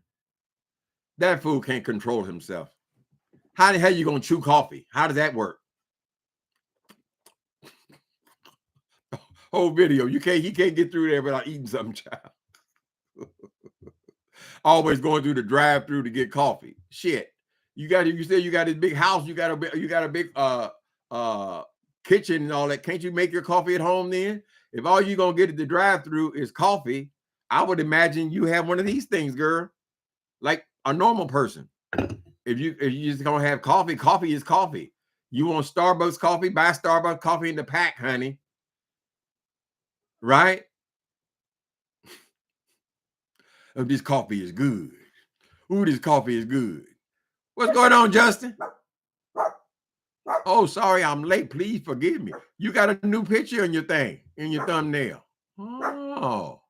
That fool can't control himself. How the hell you gonna chew coffee? How does that work? Whole video. He can't get through there without eating something, child. Always going through the drive-through to get coffee. Shit. You say you got this big house, you got a big kitchen and all that. Can't you make your coffee at home then? If all you're gonna get at the drive-through is coffee, I would imagine you have one of these things, girl. Like a normal person. If you just gonna have coffee, coffee is coffee. You want Starbucks coffee, buy Starbucks coffee in the pack, honey. Right? Oh, this coffee is good. Ooh, this coffee is good. What's going on, Justin? Oh, sorry, I'm late. Please forgive me. You got a new picture in your thing, in your thumbnail. Oh.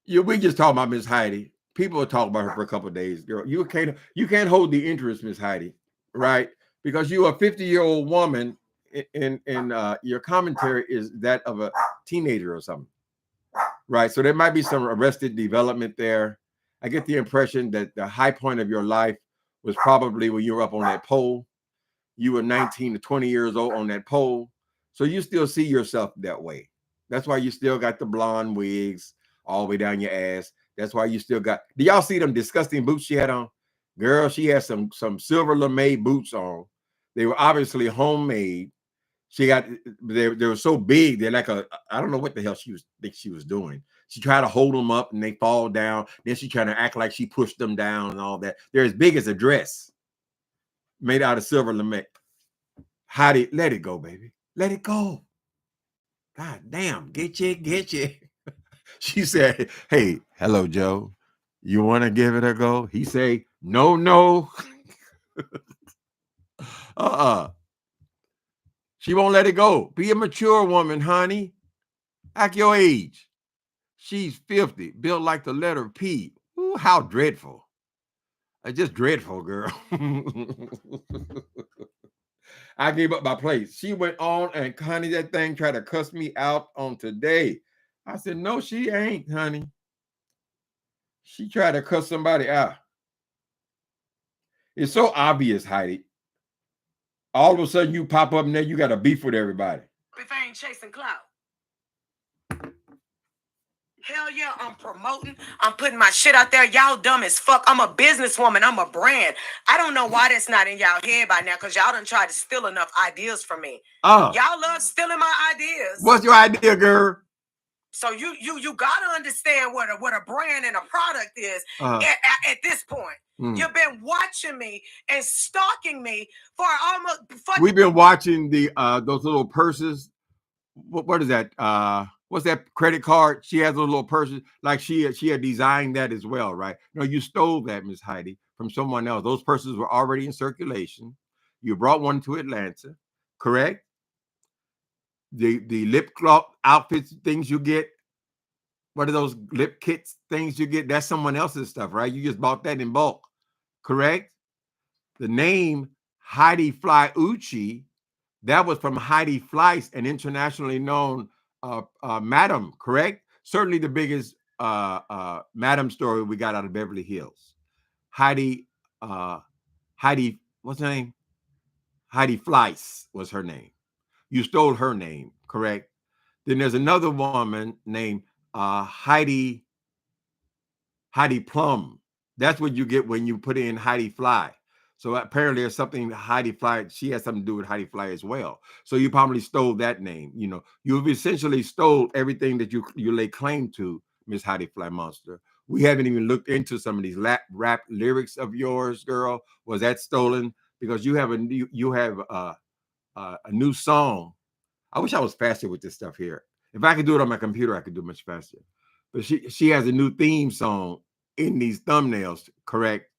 We just talking about Miss Heidi. People will talk about her for a couple of days, girl. You can't hold the interest, Miss Heidi, right? Because you're a 50-year-old woman, and your commentary is that of a teenager or something, right? So there might be some arrested development there. I get the impression that the high point of your life was probably when you were up on that pole. You were 19 to 20 years old on that pole. So you still see yourself that way. That's why you still got the blonde wigs all the way down your ass. That's why you still got, do y'all see them disgusting boots she had on? Girl, she had some silver lame boots on. They were obviously homemade. They were so big, they're like I don't know what the hell she was doing. She tried to hold them up and they fall down. Then she trying to act like she pushed them down and all that. They're as big as a dress made out of silver lame. Heidi, let it go, baby. Let it go. God damn, get you. She said, "Hey, hello, Joe. You want to give it a go?" He say, "No." She won't let it go. Be a mature woman, honey. Act your age. She's 50, built like the letter P. Ooh, how dreadful. Just dreadful, girl. I gave up my place. She went on and honey, that thing tried to cuss me out on today. I said, no, she ain't, honey. She tried to cuss somebody out. It's so obvious, Heidi. All of a sudden you pop up and there you got a beef with everybody. If I ain't chasing clout. Hell yeah, I'm promoting. I'm putting my shit out there. Y'all dumb as fuck. I'm a businesswoman. I'm a brand. I don't know why that's not in y'all head by now, because y'all done tried to steal enough ideas from me. Y'all love stealing my ideas. What's your idea, girl? So you gotta understand what a brand and a product is at this point. You've been watching me and stalking me for almost. We've been watching the those little purses. What is that? What's that credit card? She has those little purses. Like she had designed that as well, right? No, you stole that, Miss Heidi, from someone else. Those purses were already in circulation. You brought one to Atlanta, correct? The lip gloss outfits things you get. What are those lip kits things you get? That's someone else's stuff, right? You just bought that in bulk, correct? The name Heidi Fly Uchi, that was from Heidi Fleiss, an internationally known madam, correct? Certainly the biggest madam story we got out of Beverly Hills. Heidi, what's her name? Heidi Fleiss was her name. You stole her name, correct? Then there's another woman named Heidi Plum. That's what you get when you put in Heidi Fly. So apparently there's something Heidi Fly, she has something to do with Heidi Fly as well. So you probably stole that name. You know, you've essentially stole everything that you lay claim to, Miss Heidi Fly Monster. We haven't even looked into some of these rap lyrics of yours, girl. Was that stolen? Because you have a new song. I wish I was faster with this stuff here. If I could do it on my computer, I could do it much faster. But she has a new theme song in these thumbnails, correct?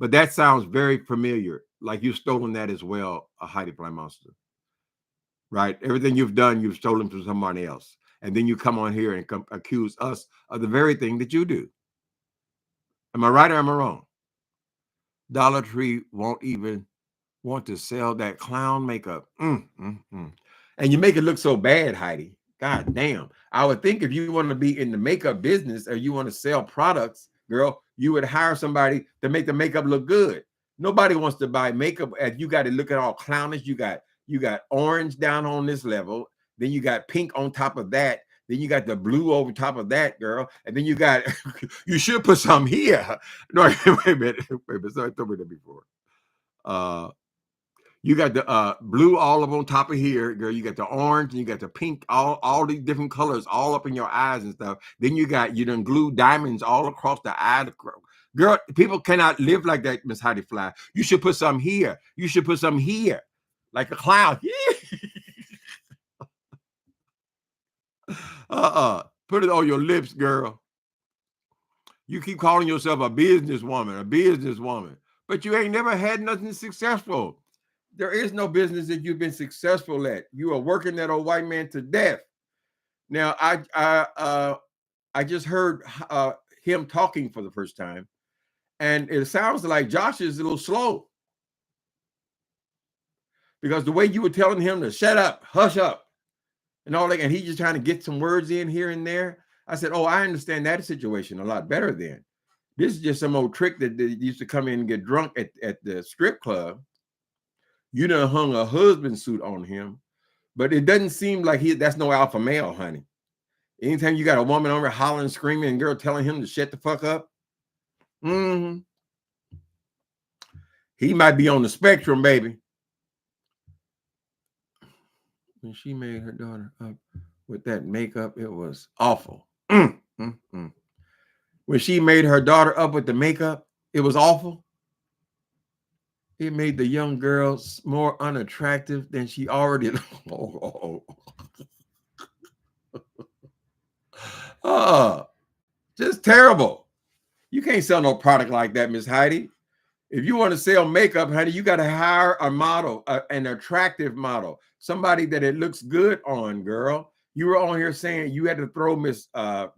But that sounds very familiar, like you've stolen that as well, a Heidi Fly Monster, right? Everything you've done, you've stolen from somebody else. And then you come on here and accuse us of the very thing that you do. Am I right or am I wrong? Dollar Tree won't even want to sell that clown makeup. And you make it look so bad, Heidi. God damn. I would think if you want to be in the makeup business or you want to sell products, girl, you would hire somebody to make the makeup look good. Nobody wants to buy makeup and you got to look at all clownish. You got orange down on this level. Then you got pink on top of that. Then you got the blue over top of that, girl. And then you got, you should put some here. No, wait a minute. Sorry, I told me that before. You got the blue all up on top of here, girl. You got the orange and you got the pink, all these different colors all up in your eyes and stuff. Then you done glue diamonds all across the eye. Girl, people cannot live like that, Miss Heidi Fly. You should put some here. You should put some here, like a clown. Put it on your lips, girl. You keep calling yourself a businesswoman, but you ain't never had nothing successful. There is no business that you've been successful at. You are working that old white man to death. Now, I just heard him talking for the first time, and it sounds like Josh is a little slow because the way you were telling him to shut up, hush up, and all that, and he's just trying to get some words in here and there. I said, oh, I understand that situation a lot better then. This is just some old trick that used to come in and get drunk at the strip club. You done hung a husband suit on him, but it doesn't seem like that's no alpha male, honey. Anytime you got a woman over hollering, screaming, and girl telling him to shut the fuck up, he might be on the spectrum, baby. When she made her daughter up with that makeup, it was awful. When she made her daughter up with the makeup, it was awful. It made the young girls more unattractive than she already. Just terrible. You can't sell no product like that, Miss Heidi. If you want to sell makeup, honey, you got to hire a model, an attractive model, somebody that it looks good on, girl. You were on here saying you had to throw Miss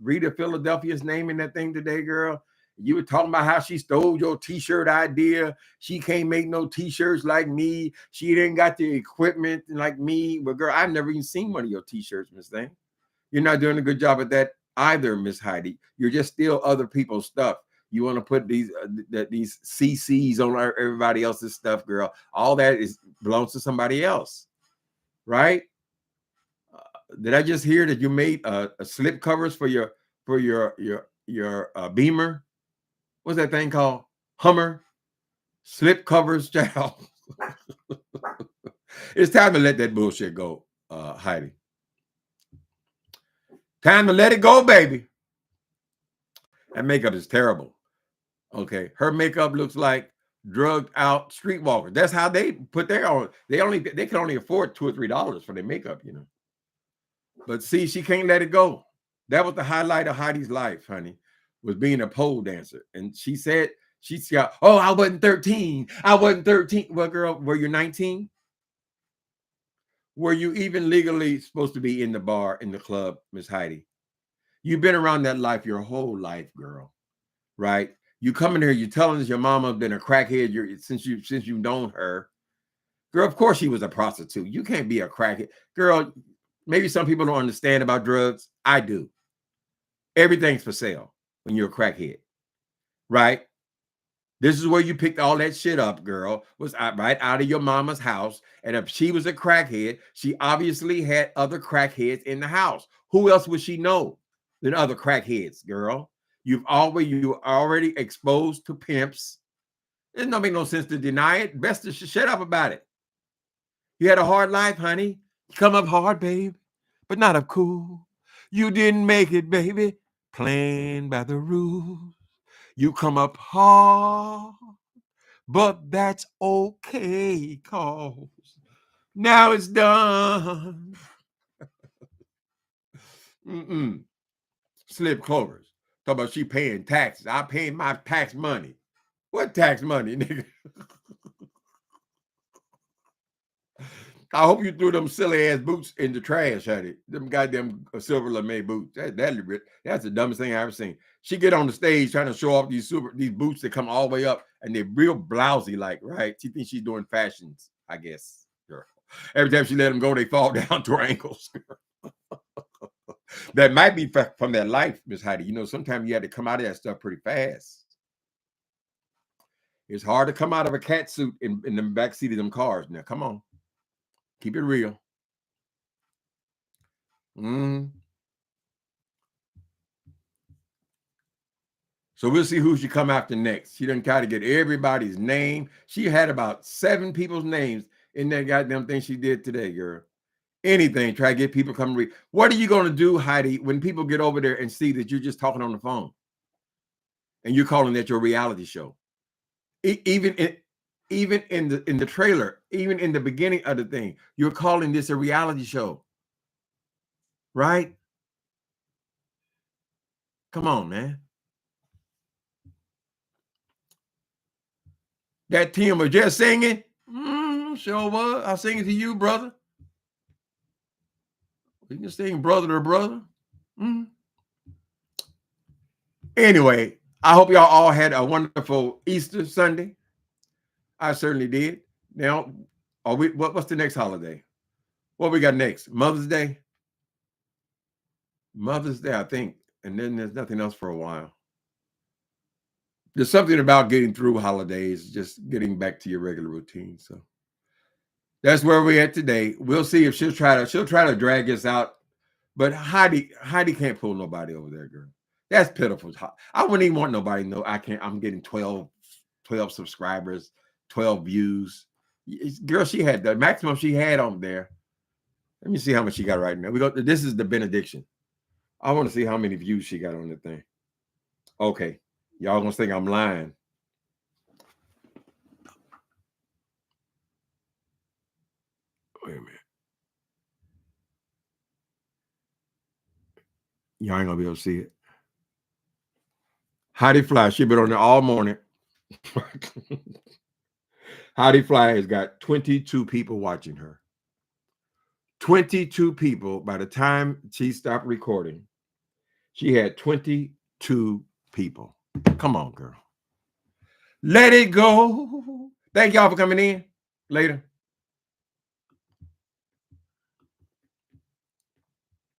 Rita Philadelphia's name in that thing today, girl. You were talking about how she stole your t-shirt idea. She can't make no t-shirts like me. She didn't got the equipment like me. But girl, I've never even seen one of your t-shirts, Miss Thing. You're not doing a good job at that either, Miss Heidi. You're just steal other people's stuff. You want to put these CCs on everybody else's stuff, girl. All that belongs to somebody else, right? Did I just hear that you made slip covers for your Beamer? What's that thing called? Hummer? Slip covers, child. It's time to let that bullshit go, Heidi. Time to let it go, baby. That makeup is terrible. Okay, her makeup looks like drugged out streetwalkers. That's how they put their own. They can only afford $2 or $3 for their makeup, you know. But see, she can't let it go. That was the highlight of Heidi's life, honey, was being a pole dancer. And she said, she's got, oh, I wasn't 13. I wasn't 13. Well, girl, were you 19? Were you even legally supposed to be in the bar, in the club, Miss Heidi? You've been around that life your whole life, girl, right? You come in here, you're telling us your mama been a crackhead since you've known her. Girl, of course she was a prostitute. You can't be a crackhead. Girl, maybe some people don't understand about drugs. I do. Everything's for sale when you're a crackhead, right? This is where you picked all that shit up, girl, was right out of your mama's house. And if she was a crackhead, she obviously had other crackheads in the house. Who else would she know than other crackheads, girl? You're already exposed to pimps. It don't make no sense to deny it. Best to shut up about it. You had a hard life, honey. You come up hard, babe, but not up cool. You didn't make it, baby, playing by the rules. You come up hard, but that's okay, cause now it's done. Slip clovers. Talk about she paying taxes. I paying my tax money. What tax money, nigga? I hope you threw them silly ass boots in the trash, Heidi. Them goddamn silver lame boots. That's the dumbest thing I ever seen. She get on the stage trying to show off these boots that come all the way up and they're real blousy, like, right? She thinks she's doing fashions, I guess. Girl. Every time she let them go, they fall down to her ankles. That might be from that life, Miss Heidi. You know, sometimes you had to come out of that stuff pretty fast. It's hard to come out of a cat suit in the back seat of them cars. Now, come on. Keep it real. So we'll see who she come after next. She done try to get everybody's name. She had about 7 people's names in that goddamn thing she did today, girl. Anything, try to get people come read. What are you going to do, Heidi, when people get over there and see that you're just talking on the phone and you're calling that your reality show? Even in the trailer, even in the beginning of the thing, you're calling this a reality show, right? Come on, man. That Tim was just singing. Sure was. I'll sing it to you, brother. We can sing brother to brother. Anyway, I hope y'all all had a wonderful Easter Sunday. I certainly did. Now, what's the next holiday? What we got next? Mother's Day? Mother's Day, I think. And then there's nothing else for a while. There's something about getting through holidays, just getting back to your regular routine. So that's where we're at today. We'll see if she'll try to drag us out. But Heidi can't pull nobody over there, girl. That's pitiful. I wouldn't even want nobody to know I'm getting 12 subscribers, 12 views. Girl, she had the maximum she had on there. Let me see how much she got right now. This is the benediction. I want to see how many views she got on the thing. Okay. Y'all gonna think I'm lying. Wait a minute. Y'all ain't gonna be able to see it. HEDI FLY, she been on there all morning. HEDI FLY has got 22 people watching her. 22 people. By the time she stopped recording, she had 22 people. Come on, girl. Let it go. Thank y'all for coming in. Later.